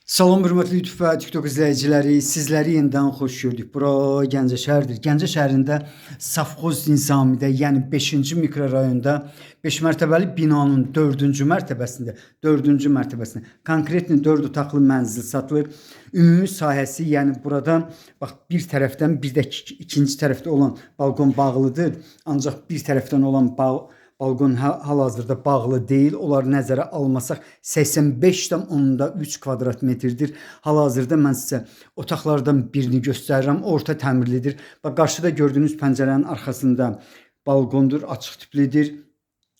Salam, hörmətli YouTube və TikTok izləyiciləri, sizləri yenidən xoş gördük. Bura Gəncə şəhəridir. Gəncə şəhərində Safxoz Nizamidə, yəni 5-ci mikrorayonda 5 mərtəbəli binanın 4-cü mərtəbəsində, 4-cü mərtəbəsində konkretni 4 otaqlı mənzil satılır. Ümumi sahəsi, yəni burada bax bir tərəfdən, bir də ikinci tərəfdə olan balkon bağlıdır. Ancaq bir tərəfdən olan balkon hal-hazırda bağlı deyil. Onları nəzərə almasaq 85,3 kvadrat metrdir. Hal-hazırda mən sizə otaqlardan birini göstərirəm. Orta təmirlidir. Bax qarşıda gördüyünüz pəncərənin arxasında balkondur, açıq tiplidir.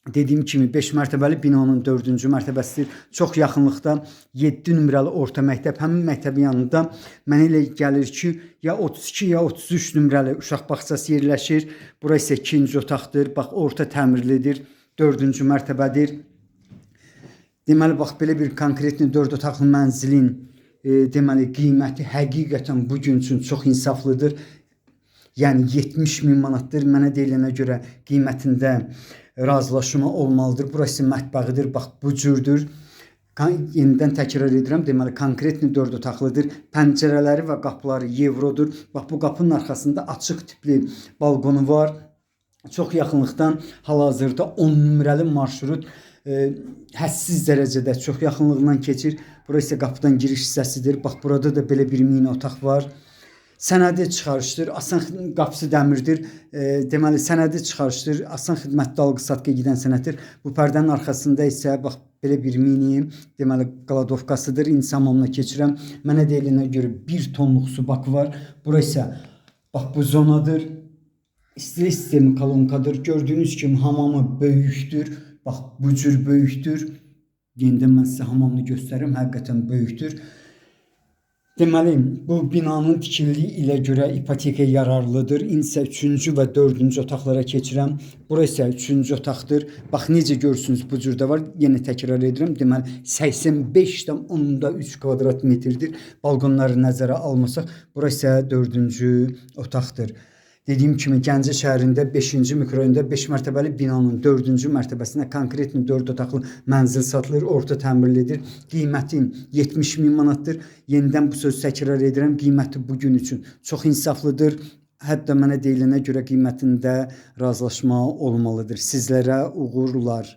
Dediyim kimi 5 mərtəbəli binanın 4-cü mərtəbəsidir. Çox yaxınlıqda 7 nömrəli orta məktəb, həmin məktəbin yanında mənə elə gəlir ki, ya 32 ya 33 nömrəli uşaq bağçası yerləşir. Bura isə ikinci otaqdır. Bax orta təmirlidir. 4-cü mərtəbədir. Deməli bax belə bir konkretni 4 otaqlı mənzilin deməli qiyməti həqiqətən bu gün üçün çox insaflıdır. Yəni 70.000 manatdır. Mənə deyilənə görə qiymətində razılaşma olmalıdır. Burası mətbəxidir. Bax bu cürdür. Yenidən təkrar edirəm. Deməli konkretni 4 otaqlıdır. Pəncərələri və qapıları Evrodur. Bax bu qapının arxasında açıq tipli balkonu var. Çox yaxınlıqdan hal-hazırda 10 nömrəli marşrut hədsiz dərəcədə çox yaxınlığından keçir. Burası qapıdan giriş hissəsidir. Bax burada da belə bir mini otaq var. Sənədi çıxarışdır. Asan qapısı dəmirdir. Deməli sənədi çıxarışdır. Asan xidmətli alqı-satqı gedən sənəddir. Bu pərdənin arxasında isə bax belə bir mini, deməli qaladovkasıdır. İnsan hamamına keçirəm. Mənə deyilənə görə 1 tonluq su bakı var. Bura isə bax bu zonadır. İstilik sistemi kolonkadır. Gördüyünüz kimi hamamı böyükdür. Bax bu cür böyükdür. Yenidən mən sizə hamamını göstərirəm. Həqiqətən böyükdür. Deməli, bu binanın tikililiyi ilə görə ipoteka yararlıdır. İndi isə 3-cü və 4-cü otaqlara keçirəm. Bura isə 3-cü otaqdır. Bax necə görürsünüz bu cürdə var. Yenə təkrar edirəm. Deməli 85,3 kvadrat metrdir. Balkonları nəzərə almasaq, bura isə 4-cü otaqdır. Dediyim kimi Gəncə şəhərində 5-ci mikrorayonda 5 mərtəbəli binanın 4-cü mərtəbəsində konkretni 4 otaqlı mənzil satılır. Orta təmirlidir. Qiyməti 70.000 manatdır. Yenidən bu sözü təkrar edirəm. Qiyməti bugün üçün çox insaflıdır. Hətta mənə deyilənə görə qiymətində razılaşma olmalıdır. Sizlərə uğurlar.